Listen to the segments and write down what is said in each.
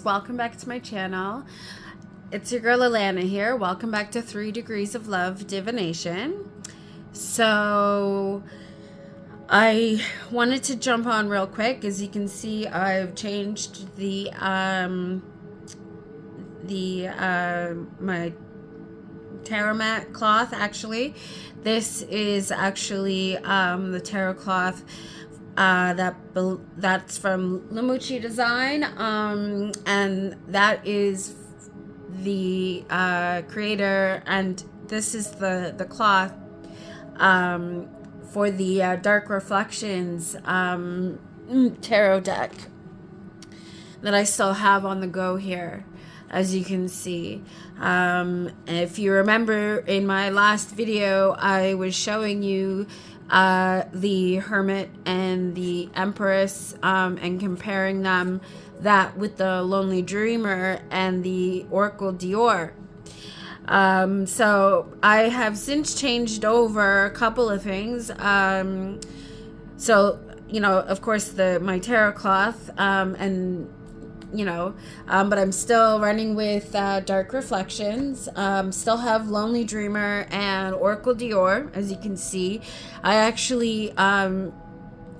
welcome back to my channel. It's your girl Alana here. Welcome back to 3 Degrees of Love Divination. So I wanted to jump on real quick. As you can see, I've changed my tarot mat cloth. Actually, this is actually the tarot cloth that's from Lamucci Design, and that is the creator, and this is the cloth for the Dark Reflections tarot deck that I still have on the go here, as you can see. If you remember, in my last video I was showing you the Hermit and the Empress, and comparing them with the Lonely Dreamer and the Oracle Dior. So I have since changed over a couple of things. So, you know, of course, my tarot cloth, and but I'm still running with Dark Reflections. Still have Lonely Dreamer and Oracle Dior, as you can see. I actually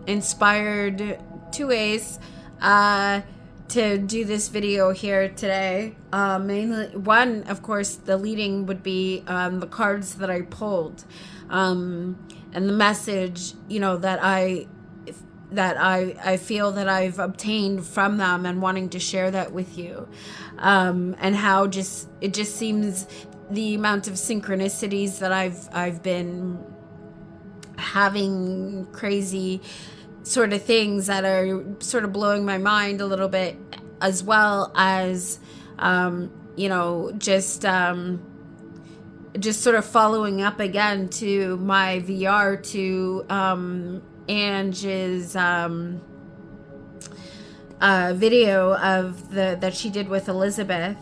inspired two ways to do this video here today. Mainly, one, of course, the leading would be the cards that I pulled, and the message, that I feel that I've obtained from them, and wanting to share that with you, and how it just seems the amount of synchronicities that I've been having, crazy sort of things that are sort of blowing my mind a little bit, as well as just sort of following up again to my VR to Ange's video of that she did with Elizabeth.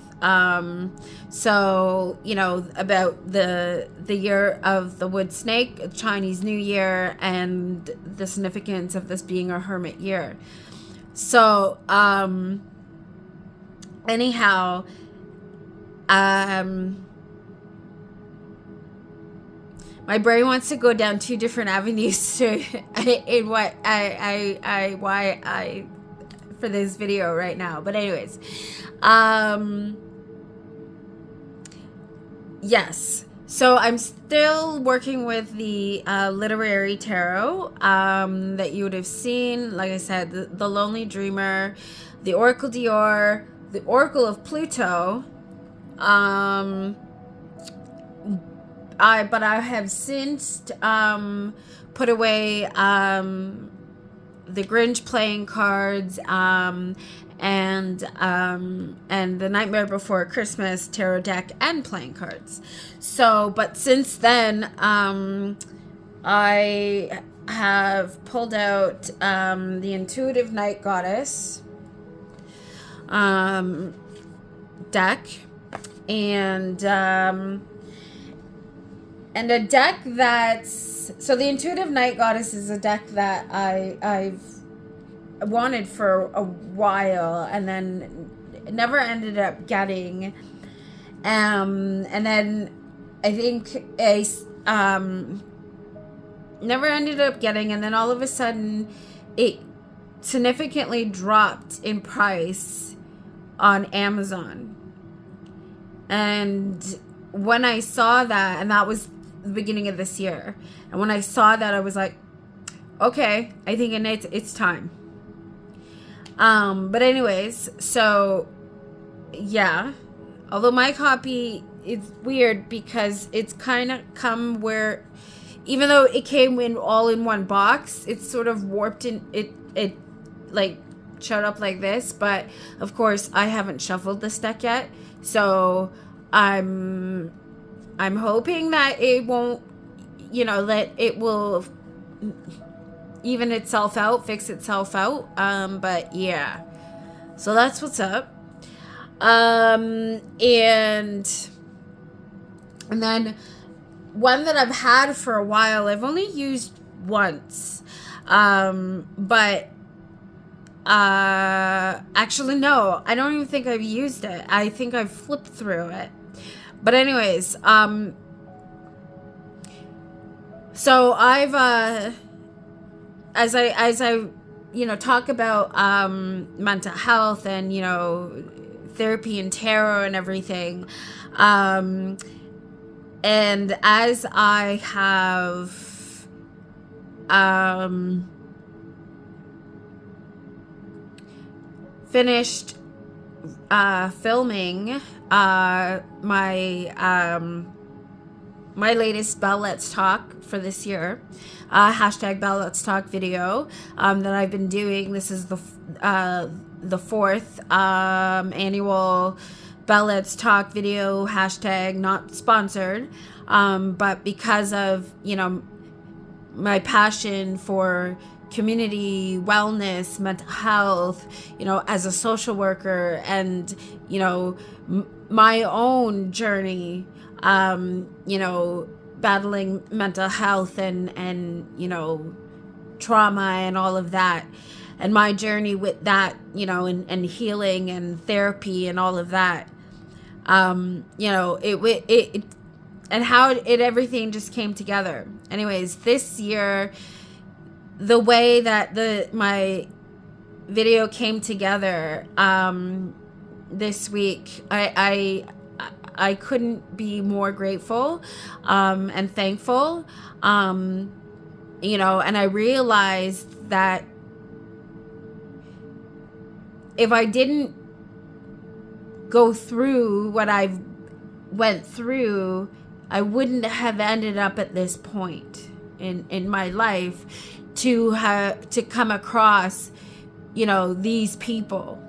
So, about the year of the wood snake, Chinese New Year, and the significance of this being a hermit year. So, anyhow, my brain wants to go down two different avenues in what I for this video right now. But anyways, yes. So I'm still working with the literary tarot that you would have seen. Like I said, the Lonely Dreamer, the Oracle Dior, the Oracle of Pluto. But I have since put away the Grinch playing cards, and the Nightmare Before Christmas tarot deck and playing cards. So, but since then, I have pulled out the Intuitive Night Goddess deck, and a deck so the Intuitive Night Goddess is a deck that I've wanted for a while, and then never ended up getting. And then I think never ended up getting, and then all of a sudden it significantly dropped in price on Amazon. And when I saw that, and that was the beginning of this year, and when I saw that, I was like, okay, I think it's time. But anyways, so yeah, although my copy is weird because it's kind of come where, even though it came all in one box, it's sort of warped in it like showed up like this. But of course I haven't shuffled this deck yet, so I'm hoping that it won't, that it will even itself out, fix itself out. But yeah, so that's what's up. And then one that I've had for a while, I've only used once, but Actually, no, I don't even think I've used it. I think I've flipped through it. But anyways, so I've, as I, talk about, mental health and, therapy and tarot and everything, and as I have, finished filming my latest Bell Let's Talk for this year, hashtag Bell Let's Talk video that I've been doing. This is the fourth annual Bell Let's Talk video, hashtag not sponsored, but because of my passion for community wellness, mental health, as a social worker, and my own journey, battling mental health and trauma and all of that, and my journey with that, and healing and therapy and all of that, it and how it everything just came together. Anyways, this year, the way that my video came together this week, I couldn't be more grateful and thankful, and I realized that if I didn't go through what I've went through, I wouldn't have ended up at this point in my life to come across these people.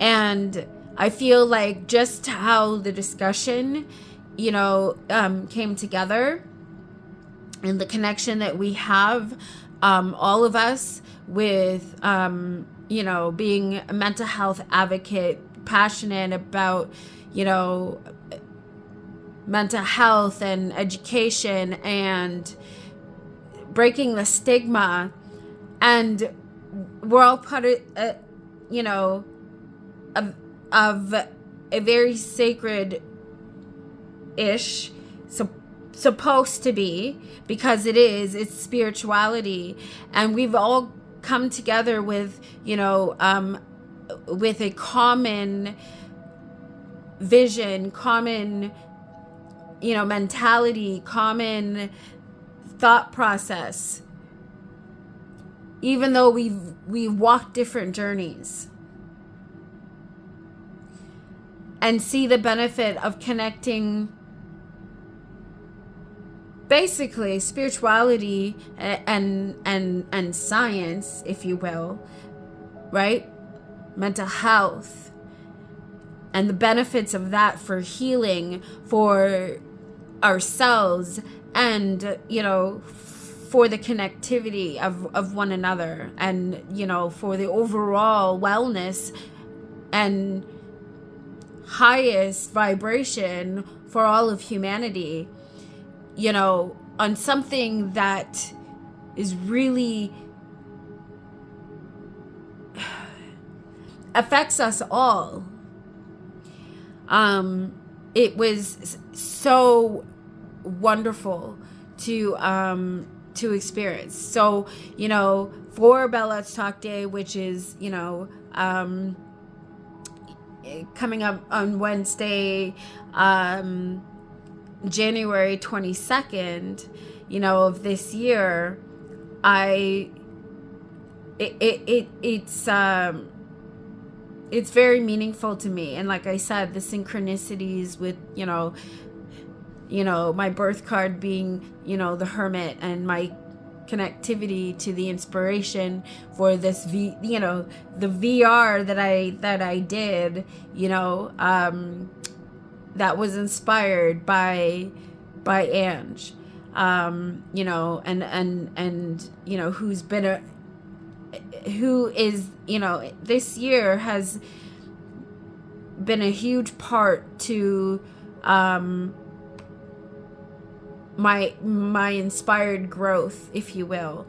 And I feel like just how the discussion came together, and the connection that we have, all of us, with being a mental health advocate, passionate about mental health and education and breaking the stigma, and we're all part of a very sacred ish, supposed to be, because it's spirituality, and we've all come together with with a common vision, common mentality, common thought process, even though we've walked different journeys, and see the benefit of connecting basically spirituality and science, if you will, right? Mental health and the benefits of that for healing, for ourselves, and for the connectivity of one another, and for the overall wellness and highest vibration for all of humanity, on something that is really affects us all. It was so wonderful to experience. So, for Bell Let's Talk Day, which is, coming up on Wednesday, January 22nd, of this year, it's very meaningful to me. And like I said, the synchronicities with, my birth card being, the Hermit, and my connectivity to the inspiration for this the VR that I did, that was inspired by Ange, and who is this year has been a huge part to my inspired growth, if you will,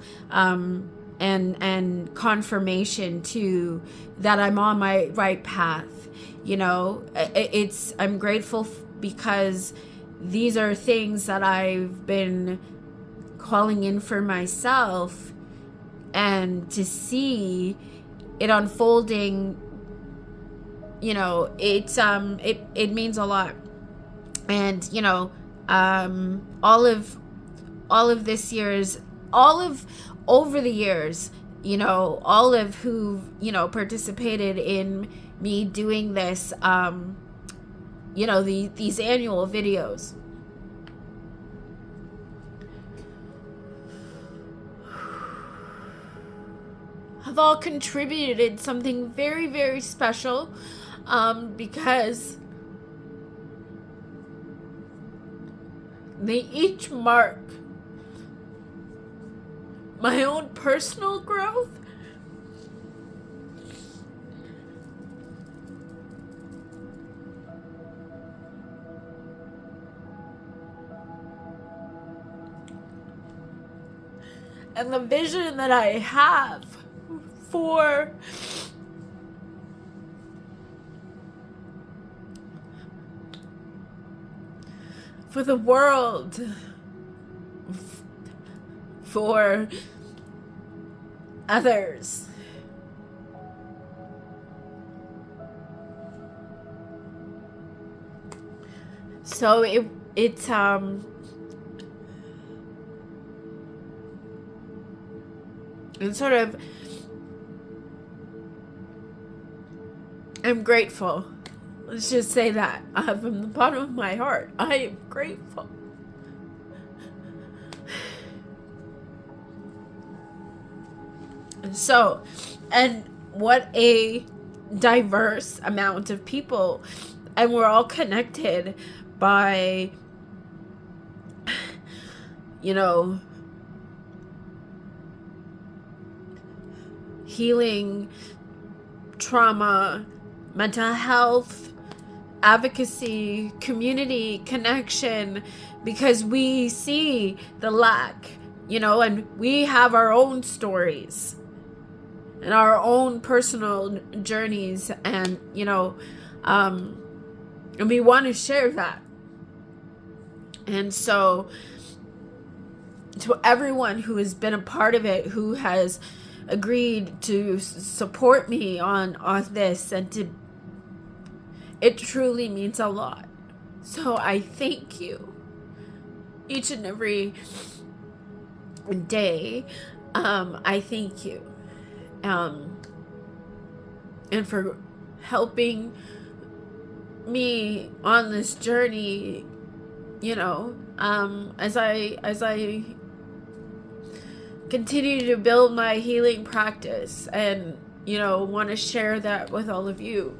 and confirmation to that I'm on my right path. You know, I'm grateful because these are things that I've been calling in for myself, and to see it unfolding, you know, it means a lot. And you know, all of this year's, over the years, you know, all of who, you know, participated in me doing this, you know, these annual videos, have all contributed something very, very special, because they each mark my own personal growth, and the vision that I have for the world, for others. So it's sort of, I'm grateful. Let's just say that, from the bottom of my heart, I am grateful. So, and what a diverse amount of people, and we're all connected by, you know, healing, trauma, mental health, advocacy, community, connection, because we see the lack, you know, and we have our own stories and our own personal journeys, and, you know, and we want to share that. And so, to everyone who has been a part of it, who has agreed to support me on this, and it truly means a lot. So I thank you each and every day. I thank you, and for helping me on this journey, you know, as I continue to build my healing practice, and, you know, want to share that with all of you.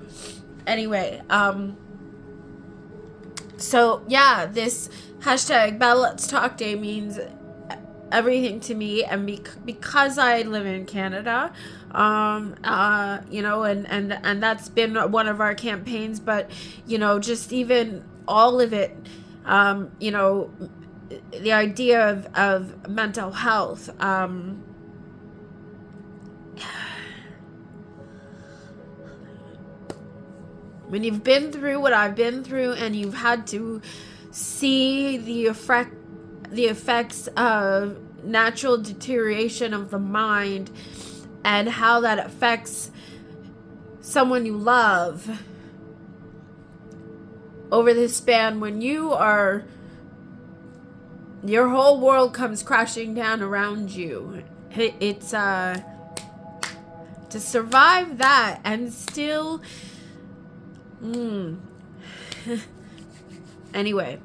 Anyway, so yeah, this hashtag Bella Let's Talk Day means everything to me, and because I live in Canada, you know, and that's been one of our campaigns, but, you know, just even all of it, you know, the idea of mental health, when you've been through what I've been through, and you've had to see the effects of natural deterioration of the mind, and how that affects someone you love over the span, when your whole world comes crashing down around you. It's to survive that and still anyway,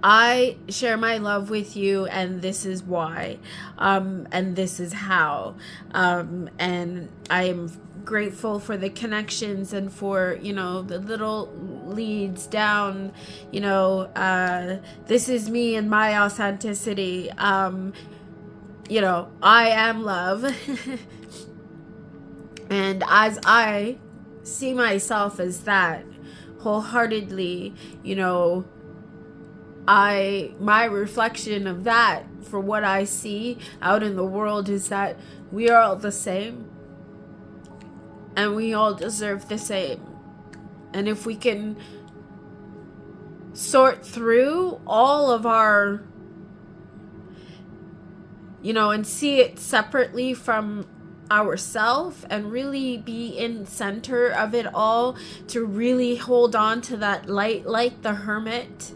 I share my love with you, and this is why, and this is how, and I am grateful for the connections, and for, you know, the little leads down, you know, this is me and my authenticity, you know, I am love, and as I see myself as that wholeheartedly, you know, my reflection of that for what I see out in the world is that we are all the same and we all deserve the same. And if we can sort through all of our, and see it separately from ourselves and really be in center of it all, to really hold on to that light like the hermit,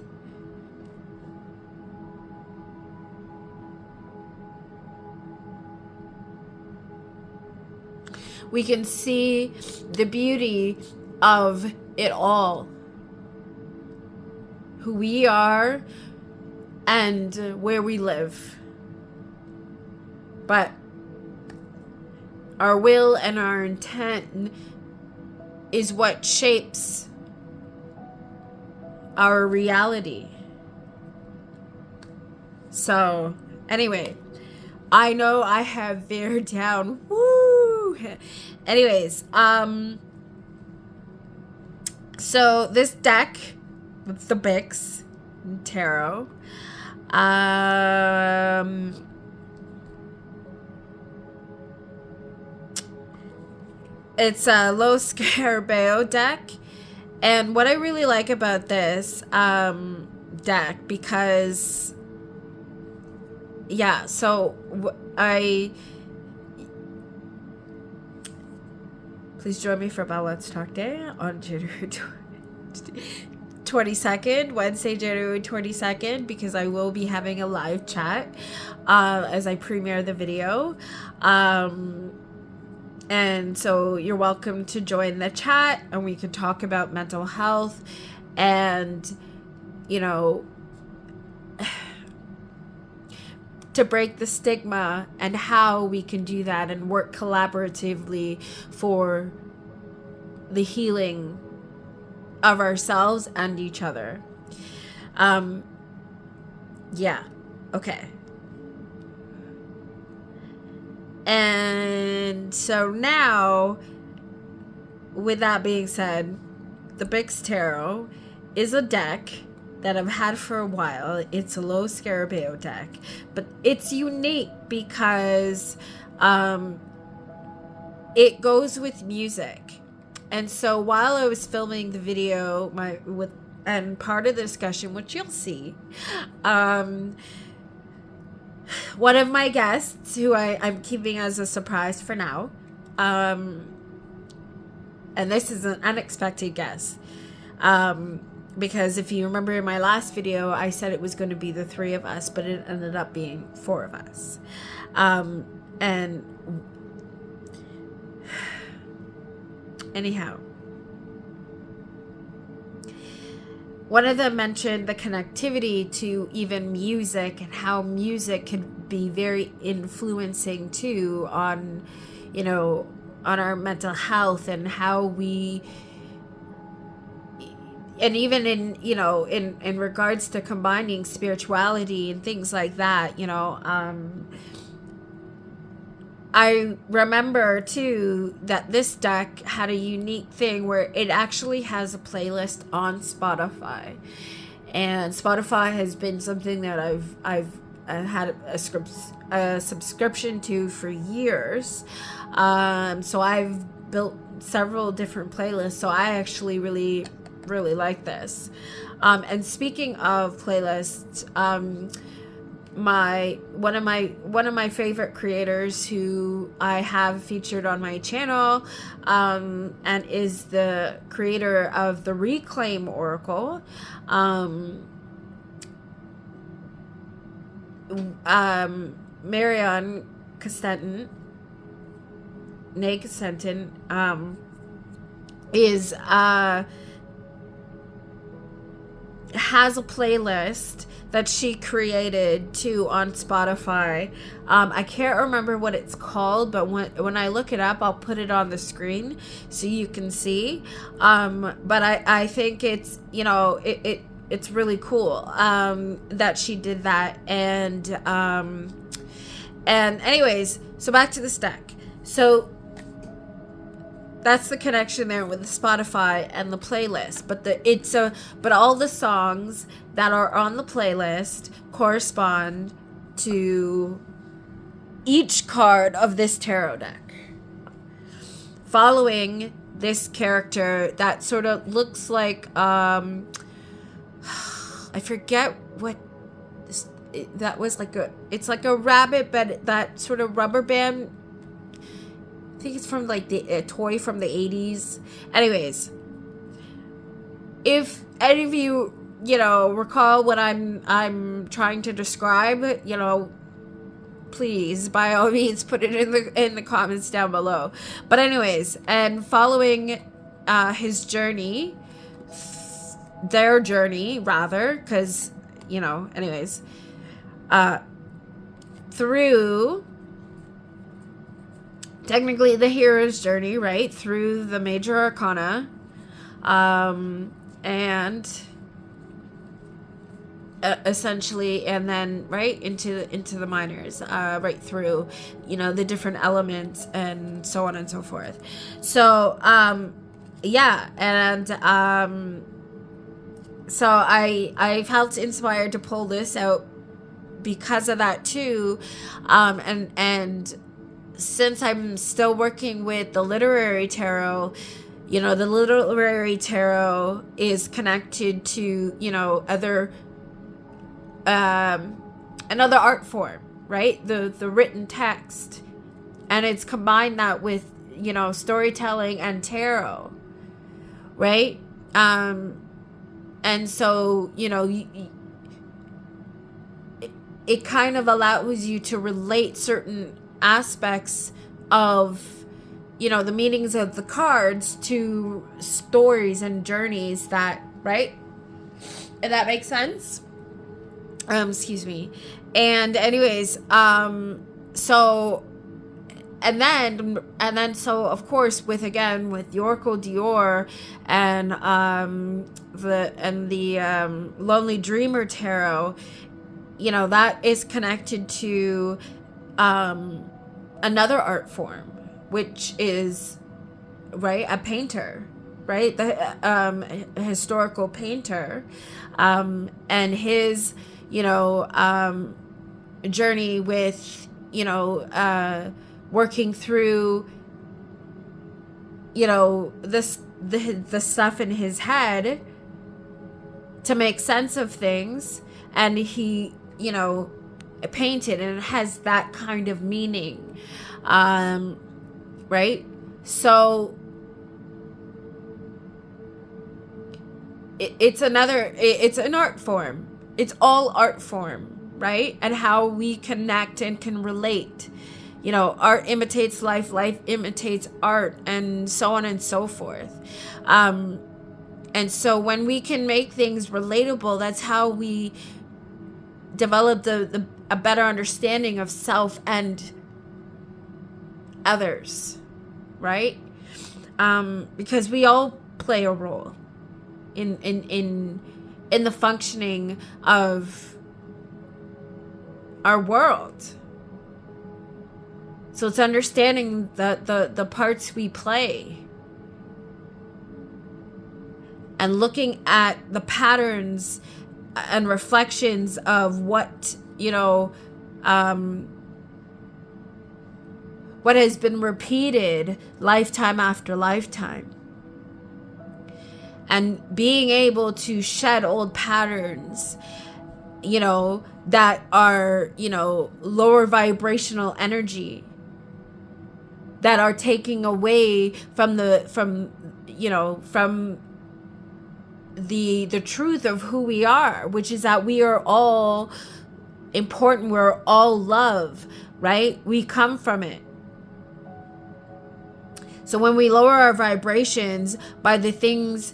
we can see the beauty of it all, who we are and where we live. But our will and our intent is what shapes our reality. So anyway, I know I have veered down. Woo! Anyways, so this deck with the Bix Tarot, it's a Low Scarabeo deck, and what I really like about this deck, because please join me for Bell Let's Talk Day on January 22nd, Wednesday, January 22nd, because I will be having a live chat as I premiere the video. And so you're welcome to join the chat, and we can talk about mental health and, to break the stigma and how we can do that and work collaboratively for the healing of ourselves and each other. Okay. And so now, with that being said, the Bix Tarot is a deck that I've had for a while. It's a Low Scarabeo deck, but it's unique because it goes with music. And so while I was filming the video, and part of the discussion, which you'll see, one of my guests, who I'm keeping as a surprise for now, and this is an unexpected guest, because if you remember in my last video, I said it was going to be the three of us, but it ended up being four of us. And anyhow, one of them mentioned the connectivity to even music, and how music can be very influencing too on, on our mental health, and how we, and even in regards to combining spirituality and things like that, I remember too that this deck had a unique thing where it actually has a playlist on Spotify, and Spotify has been something that I've had a subscription to for years. So I've built several different playlists. So I actually really like this. And speaking of playlists, one of my favorite creators who I have featured on my channel, and is the creator of the Reclaim Oracle, Marion Costentin, is has a playlist that she created too on Spotify. I can't remember what it's called, but when I look it up, I'll put it on the screen so you can see. But I think it's, it's really cool that she did that. And anyways, so back to this deck. So that's the connection there with the Spotify and the playlist. But all the songs that are on the playlist correspond to each card of this tarot deck, following this character that sort of looks like I forget what that was, like it's like a rabbit, but that sort of rubber band. I think it's from like a toy from the 80s. Anyways, if any of you, recall what I'm trying to describe, please, by all means, put it in the comments down below. But anyways, and following his journey, their journey rather, because anyways, through technically the hero's journey, right, through the major arcana, and essentially, and then right into the minors, right through the different elements and so on and so forth. So yeah, and so I felt inspired to pull this out because of that too, and since I'm still working with the literary tarot, the literary tarot is connected to other another art form, right? The written text, and it's combined that with storytelling and tarot, right? And so it kind of allows you to relate certain aspects of the meanings of the cards to stories and journeys that, right? If that makes sense. Excuse me. And anyways, so and then so of course with Yorko Dior and the Lonely Dreamer tarot, that is connected to another art form, which is, right, a painter, right, the historical painter, and his journey with working through the stuff in his head to make sense of things, and he painted, and it has that kind of meaning, right? So it's an art form. It's all art form, right? And how we connect and can relate. Art imitates life, life imitates art, and so on and so forth. And so when we can make things relatable, that's how we develop a better understanding of self and others, right? Because we all play a role in the functioning of our world. So it's understanding the parts we play and looking at the patterns and reflections of what has been repeated lifetime after lifetime, and being able to shed old patterns that are lower vibrational energy, that are taking away from the truth of who we are, which is that we are all important, we're all love, right? We come from it. So when we lower our vibrations by the things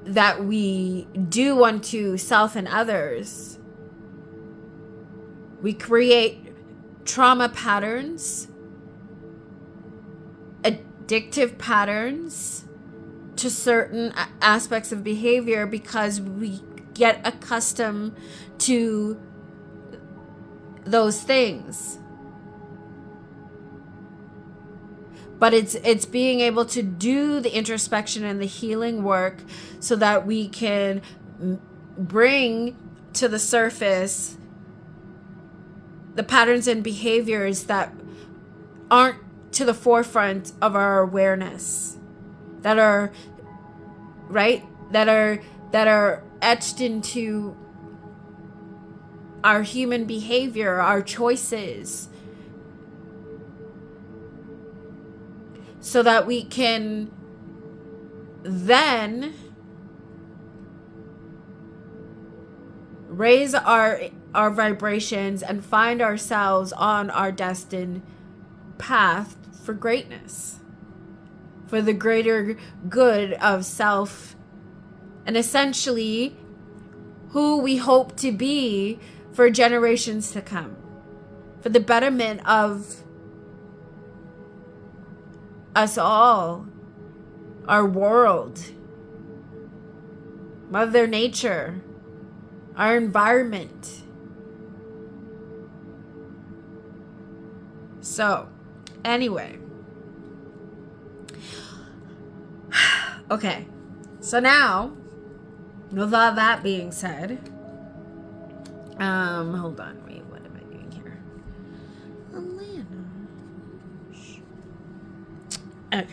that we do unto self and others, we create trauma patterns, addictive patterns to certain aspects of behavior, because we get accustomed to those things. but it's being able to do the introspection and the healing work so that we can bring to the surface the patterns and behaviors that aren't to the forefront of our awareness, that are right, that are etched into our human behavior, our choices, so that we can then raise our vibrations and find ourselves on our destined path for greatness, for the greater good of self, and essentially who we hope to be for generations to come, for the betterment of us all, our world, Mother Nature, our environment. So, anyway. Okay. So now, with all that being said, hold on, wait, what am I doing here? Okay.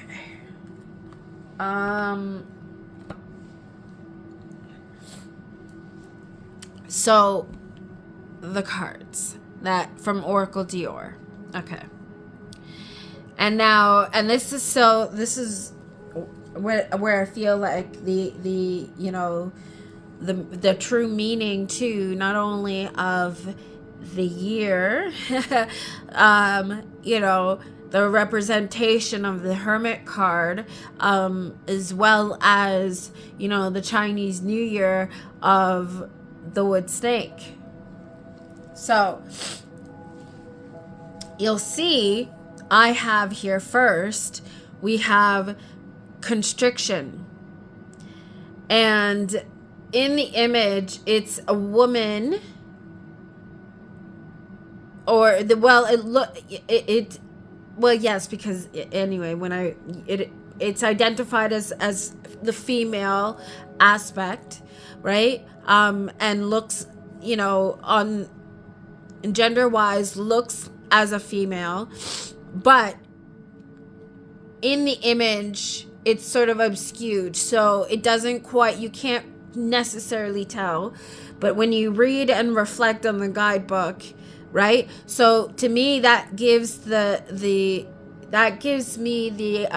So the cards that from Oracle Dior. Okay. And now, and this is where I feel like the you know, the true meaning too, not only of the year, you know, the representation of the Hermit card, as well as, you know, the Chinese New Year of the wood snake. So you'll see I have here first, we have constriction. And in the image, it's a woman, or the, well, well, yes, because anyway, when it's identified as the female aspect, right? And looks, you know, on gender wise, looks as a female, but in the image, it's sort of obscured, so it doesn't quite, you can't necessarily tell. But when you read and reflect on the guidebook, right? So to me, that gives that gives me the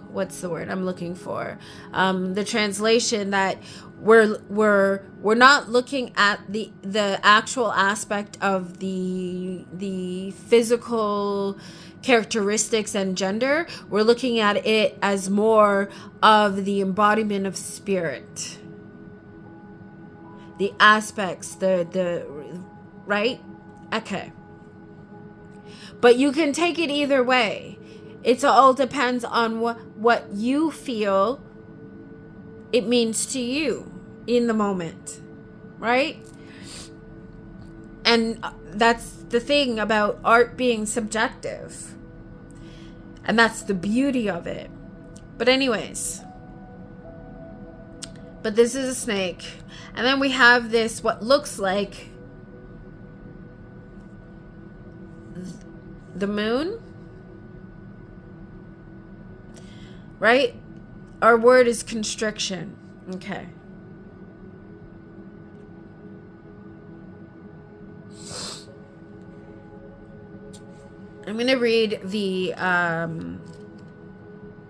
what's the word I'm looking for? The translation that we're not looking at the actual aspect of the physical characteristics and gender. We're looking at it as more of the embodiment of spirit, the aspects, the right? Okay. But you can take it either way. It all depends on what you feel it means to you in the moment, right? And that's the thing about art being subjective. And that's the beauty of it. But anyways, but this is a snake. And then we have this, what looks like the moon, right? Our word is constriction. Okay. I'm going to read the,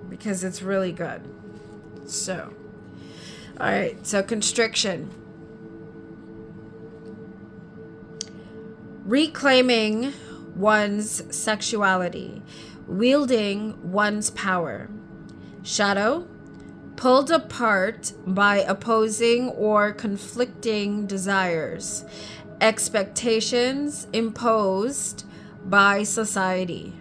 because it's really good. So, all right. So constriction. Reclaiming one's sexuality, wielding one's power. Shadow, pulled apart by opposing or conflicting desires, expectations imposed by society.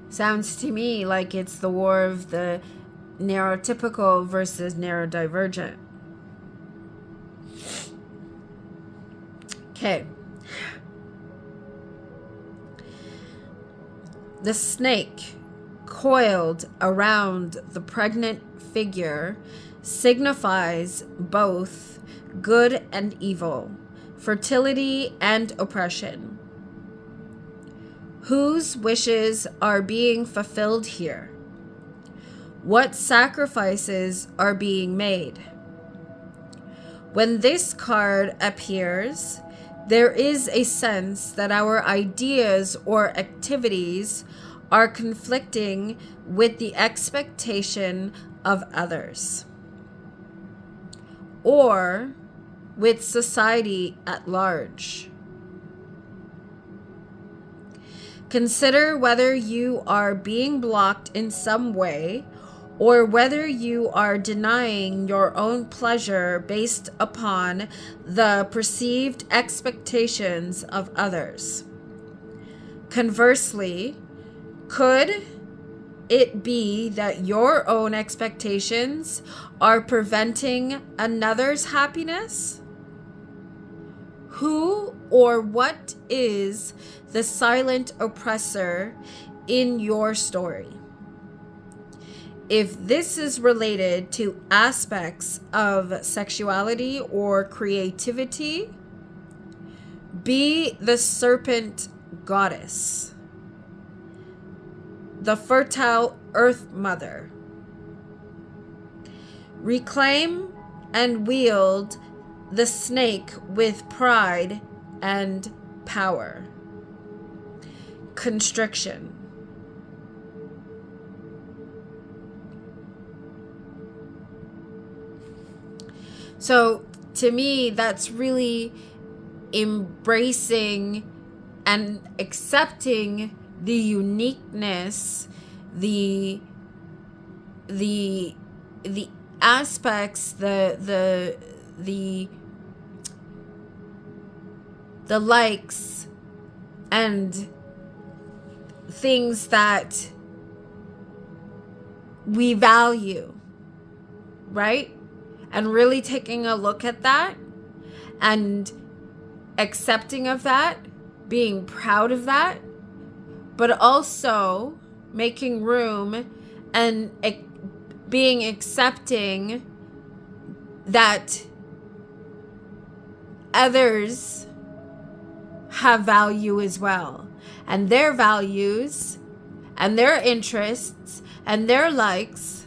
Sounds to me like it's the war of the neurotypical versus neurodivergent. Okay, The snake coiled around the pregnant figure signifies both good and evil, fertility and oppression. Whose wishes are being fulfilled here? What sacrifices are being made? When this card appears, there is a sense that our ideas or activities are conflicting with the expectation of others or with society at large. Consider whether you are being blocked in some way or whether you are denying your own pleasure based upon the perceived expectations of others. Conversely, could it be that your own expectations are preventing another's happiness? Who or what is the silent oppressor in your story? If this is related to aspects of sexuality or creativity, be the serpent goddess, the fertile earth mother. Reclaim and wield the snake with pride and power. Constriction. So to me, that's really embracing and accepting the uniqueness, the aspects, the likes and things that we value, right? And really taking a look at that and accepting of that, being proud of that, but also making room and being accepting that others have value as well. And their values and their interests and their likes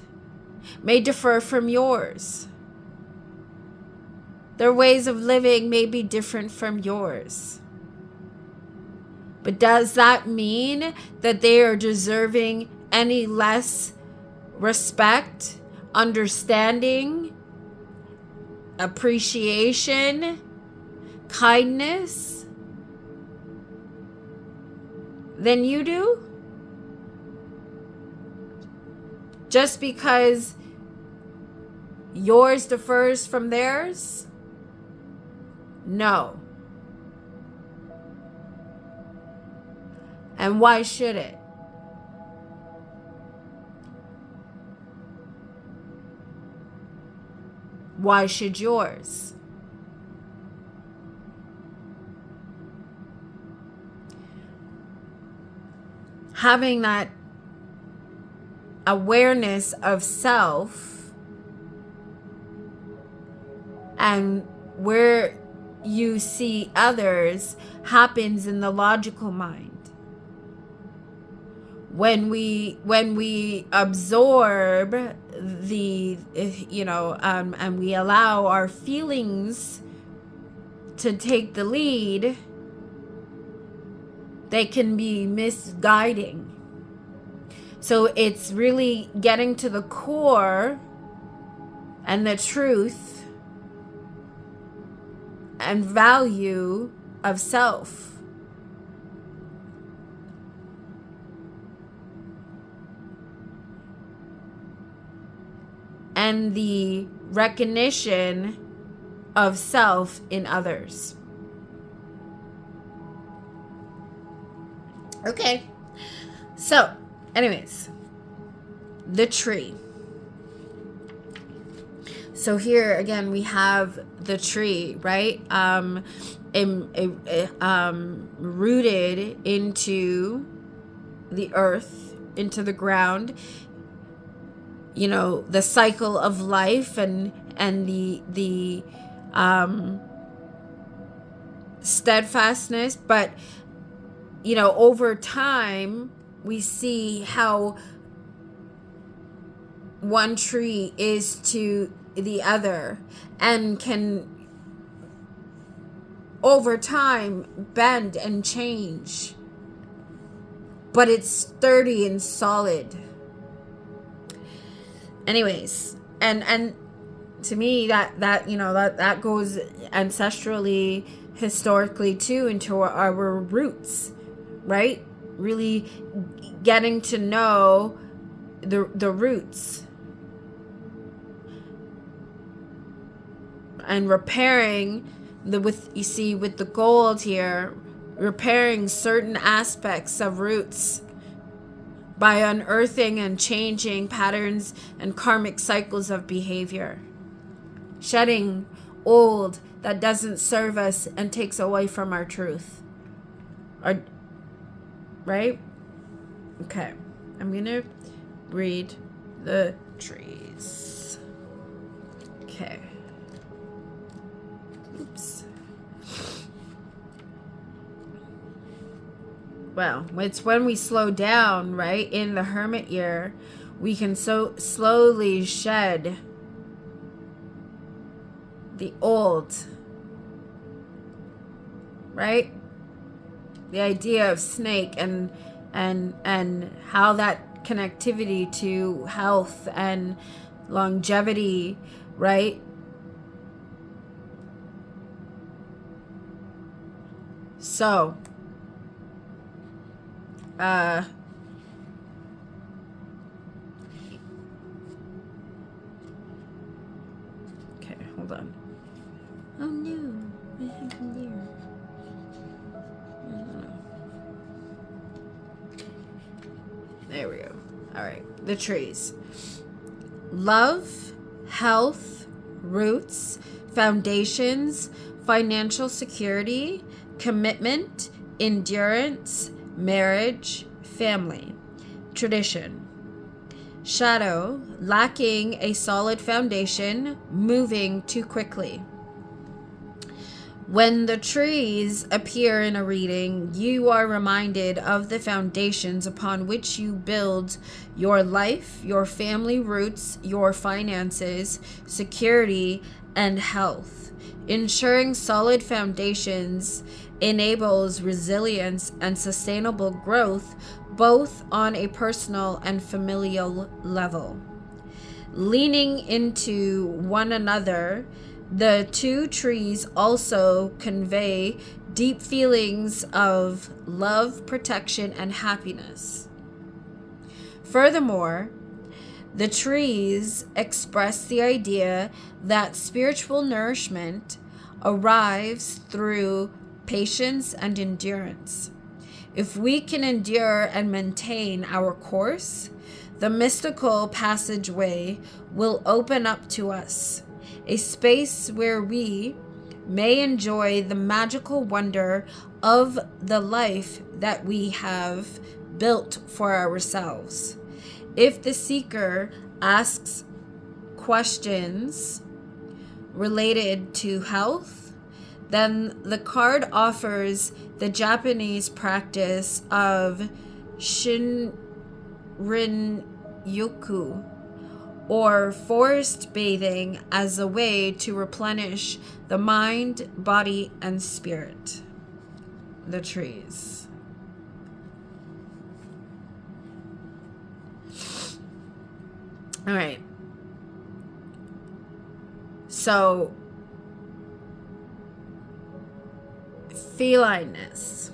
may differ from yours. Their ways of living may be different from yours. But does that mean that they are deserving any less respect, understanding, appreciation, kindness than you do? Just because yours differs from theirs? No. And why should it? Why should yours? Having that awareness of self and where you see others happens in the logical mind. When we absorb the and we allow our feelings to take the lead, they can be misguiding. So it's really getting to the core and the truth and value of self. And the recognition of self in others. Okay. So, anyways, the tree. So here again we have the tree, right? Rooted into the earth, into the ground, the cycle of life and the steadfastness. But over time we see how one tree is to the other and can over time bend and change, but it's sturdy and solid. Anyways, and to me that goes ancestrally, historically too, into our roots, right? Really getting to know the roots and repairing with the gold here, repairing certain aspects of roots by unearthing and changing patterns and karmic cycles of behavior, shedding old that doesn't serve us and takes away from our truth. Right? Okay, I'm gonna read the trees. Okay. Oops. Well, it's when we slow down, right? In the hermit year, we can so slowly shed the old, right? The idea of snake and how that connectivity to health and longevity, right? So, okay, hold on. Oh no, what happened there? I don't know. There we go. All right, the trees. Love, health, roots, foundations, financial security, commitment, endurance, marriage, family, tradition. Shadow, lacking a solid foundation, moving too quickly. When the trees appear in a reading, you are reminded of the foundations upon which you build your life, your family roots, your finances, security, and health. Ensuring solid foundations enables resilience and sustainable growth, both on a personal and familial level. Leaning into one another, the two trees also convey deep feelings of love, protection, and happiness. Furthermore, the trees express the idea that spiritual nourishment arrives through patience and endurance. If we can endure and maintain our course, the mystical passageway will open up to us, a space where we may enjoy the magical wonder of the life that we have built for ourselves. If the seeker asks questions related to health, then the card offers the Japanese practice of Shinrin-yoku, or forest bathing, as a way to replenish the mind, body, and spirit. The trees. All right. So, felineness.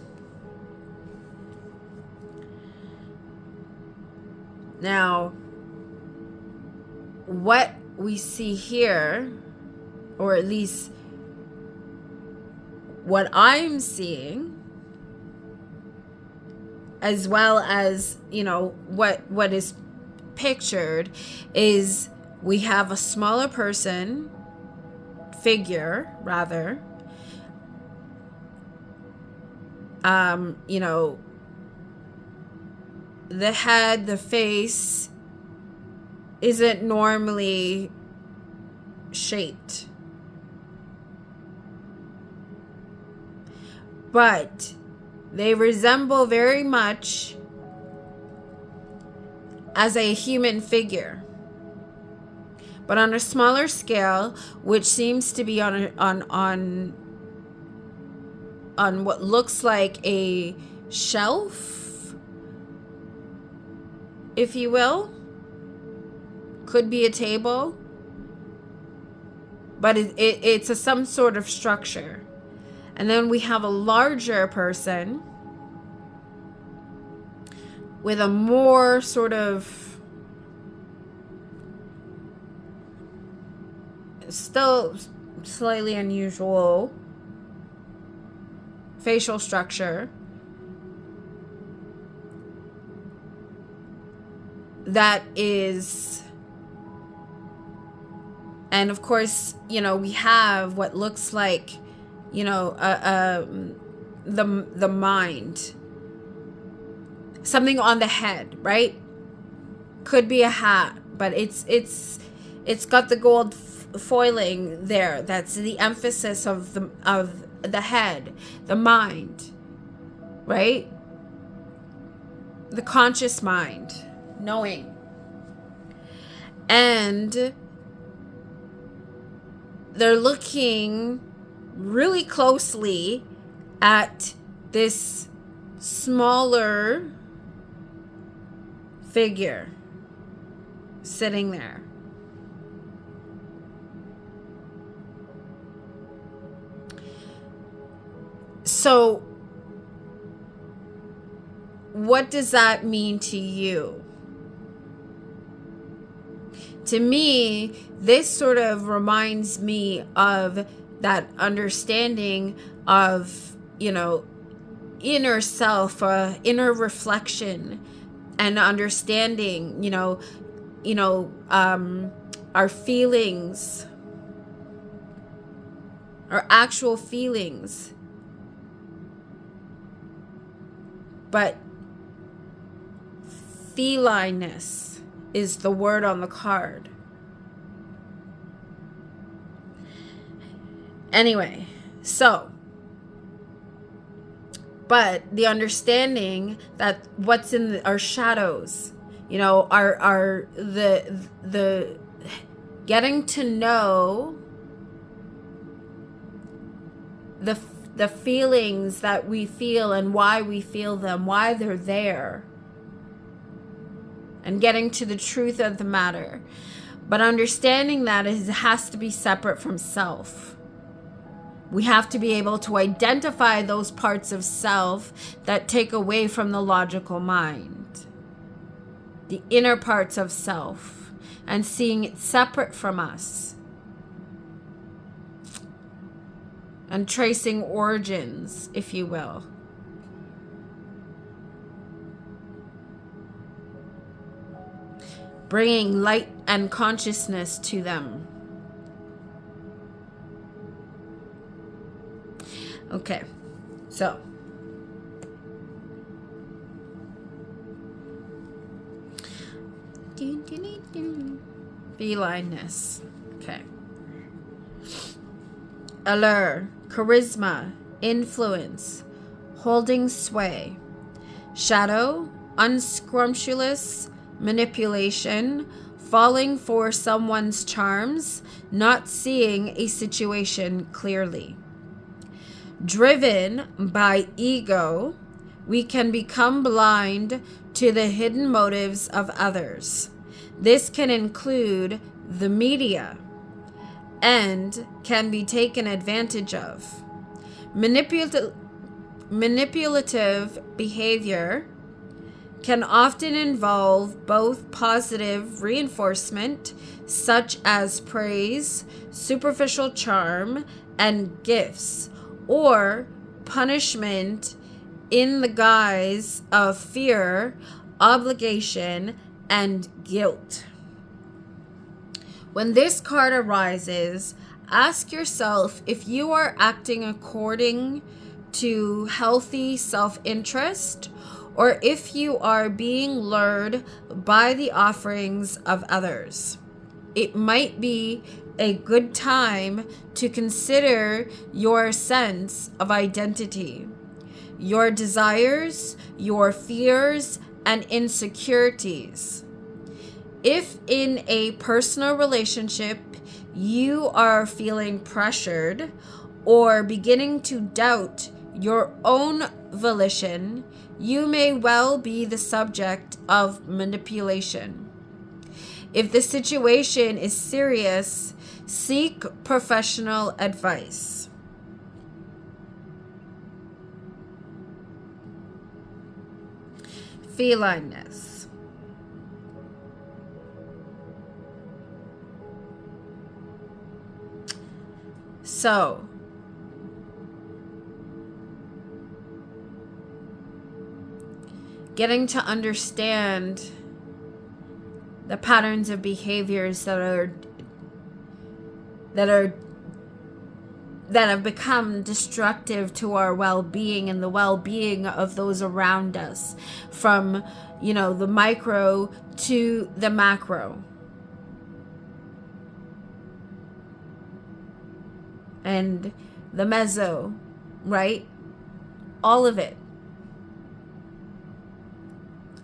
Now, what we see here, or at least what I'm seeing, as well as, what is pictured, is we have a smaller person, figure, rather, you know, the head, the face isn't normally shaped. But they resemble very much as a human figure, but on a smaller scale, which seems to be on what looks like a shelf, if you will. Could be a table, but it's some sort of structure. And then we have a larger person with a more sort of, still slightly unusual facial structure that is, and of course, you know, we have what looks like, you know, the mind, something on the head, right? Could be a hat, but it's got the gold foiling there. That's the emphasis of the head, the mind, right? The conscious mind, knowing. And they're looking really closely at this smaller figure sitting there. So, what does that mean to you? To me, this sort of reminds me of that understanding of, you know, inner self, inner reflection, and understanding, our feelings, our actual feelings. But felineness is the word on the card. Anyway, so, but the understanding that what's in our shadows, you know, are the getting to know the feelings that we feel and why we feel them, why they're there, and getting to the truth of the matter. But understanding that it has to be separate from self. We have to be able to identify those parts of self that take away from the logical mind, the inner parts of self, and seeing it separate from us, and tracing origins, if you will. Bringing light and consciousness to them. Okay, so felineness. Okay. Allure, charisma, influence, holding sway. Shadow, unscrumptious, manipulation, falling for someone's charms, not seeing a situation clearly. Driven by ego, we can become blind to the hidden motives of others. This can include the media and can be taken advantage of. Manipulative behavior can often involve both positive reinforcement, such as praise, superficial charm, and gifts, or punishment in the guise of fear, obligation, and guilt. When this card arises, Ask yourself if you are acting according to healthy self-interest, or if you are being lured by the offerings of others. It might be a good time to consider your sense of identity, your desires, your fears, and insecurities. If in a personal relationship you are feeling pressured or beginning to doubt your own volition, you may well be the subject of manipulation. If the situation is serious, seek professional advice. Felineness. So, getting to understand the patterns of behaviors that have become destructive to our well-being and the well-being of those around us, from, the micro to the macro. And the meso, right? All of it.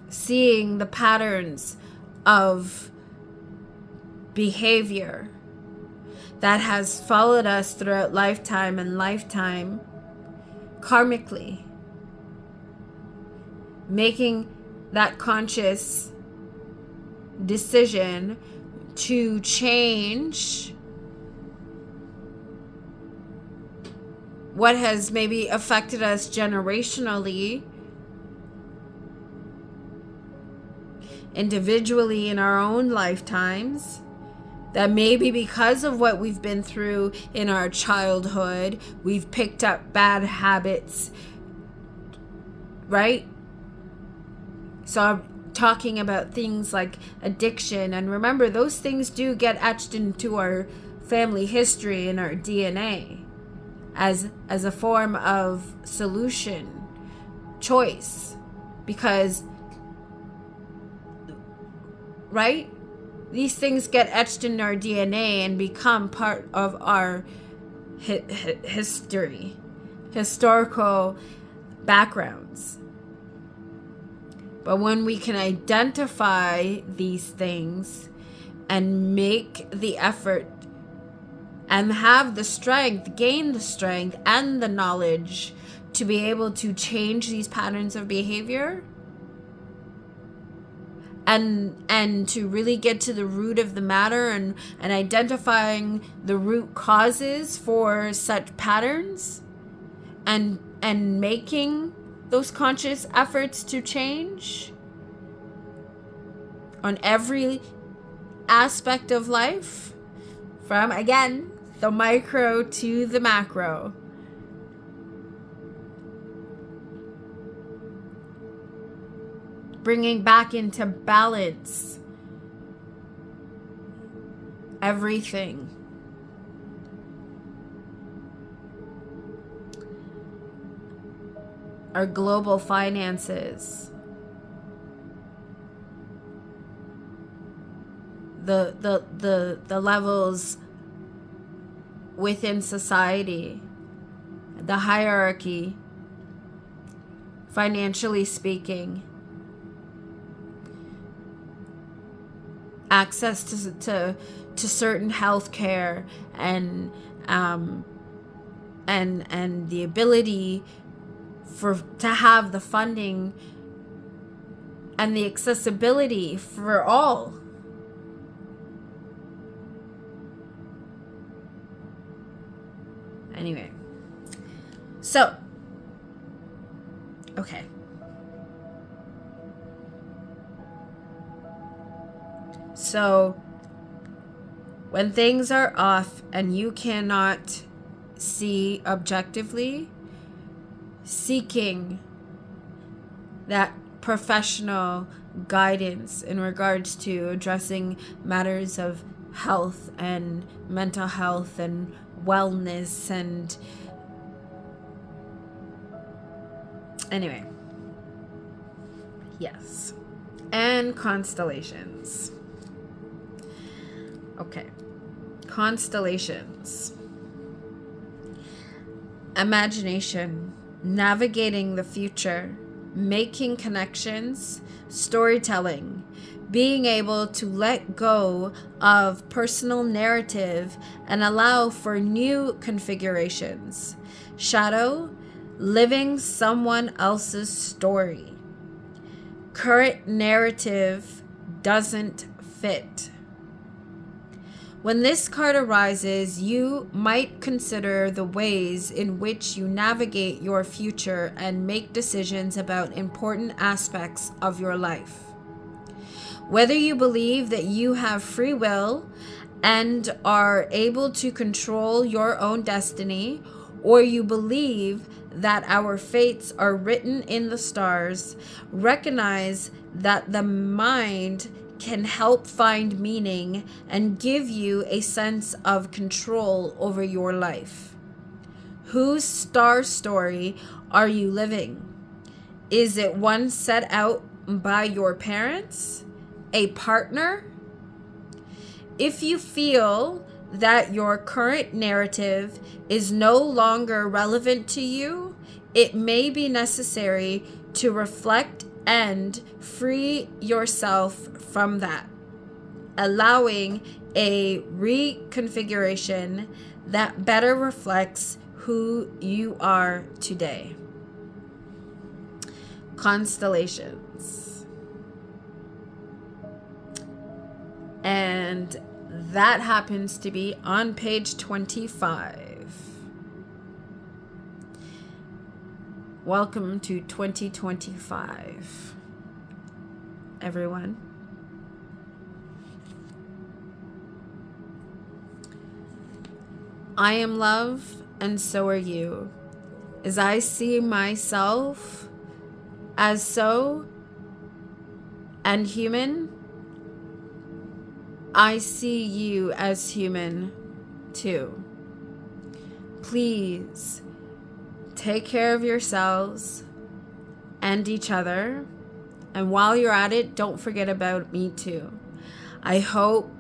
Seeing the patterns of behavior that has followed us throughout lifetime and lifetime karmically. Making that conscious decision to change what has maybe affected us generationally, individually in our own lifetimes, that maybe because of what we've been through in our childhood, we've picked up bad habits, right? So I'm talking about things like addiction, and remember, those things do get etched into our family history and our DNA as a form of solution, choice, because, right? These things get etched in our DNA and become part of our historical backgrounds. But when we can identify these things and make the effort and have the strength, gain the strength and the knowledge to be able to change these patterns of behavior, and to really get to the root of the matter and identifying the root causes for such patterns, and making those conscious efforts to change on every aspect of life, from, again, the micro to the macro. Bringing back into balance everything. Our global finances. The levels within society, the hierarchy, financially speaking, access to certain health care, and the ability to have the funding and the accessibility for all. Anyway, so, okay. So, when things are off and you cannot see objectively, seeking that professional guidance in regards to addressing matters of health and mental health and wellness and anyway. Yes. And constellations. Okay. Constellations. Imagination, navigating the future, making connections, storytelling, being able to let go of personal narrative and allow for new configurations. Shadow, living someone else's story. Current narrative doesn't fit. When this card arises, you might consider the ways in which you navigate your future and make decisions about important aspects of your life. Whether you believe that you have free will and are able to control your own destiny, or you believe that our fates are written in the stars, recognize that the mind can help find meaning and give you a sense of control over your life. Whose star story are you living? Is it one set out by your parents? A partner? If you feel that your current narrative is no longer relevant to you, it may be necessary to reflect and free yourself from that, allowing a reconfiguration that better reflects who you are today. Constellations. And that happens to be on page 25. Welcome to 2025, everyone. I am love, and so are you. As I see myself as so and human, I see you as human too. Please take care of yourselves and each other. And while you're at it, don't forget about me too. I hope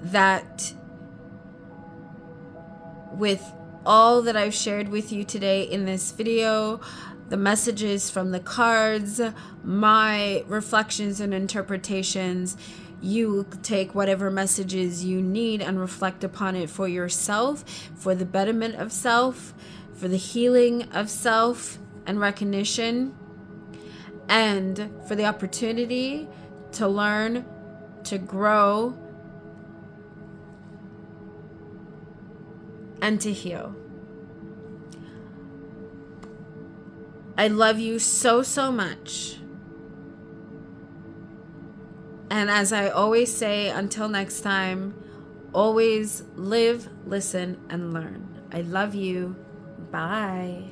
that with all that I've shared with you today in this video, the messages from the cards, my reflections and interpretations, you take whatever messages you need and reflect upon it for yourself, for the betterment of self, for the healing of self and recognition, and for the opportunity to learn, to grow, and to heal. I love you so, so much. And as I always say, until next time, always live, listen, and learn. I love you. Bye.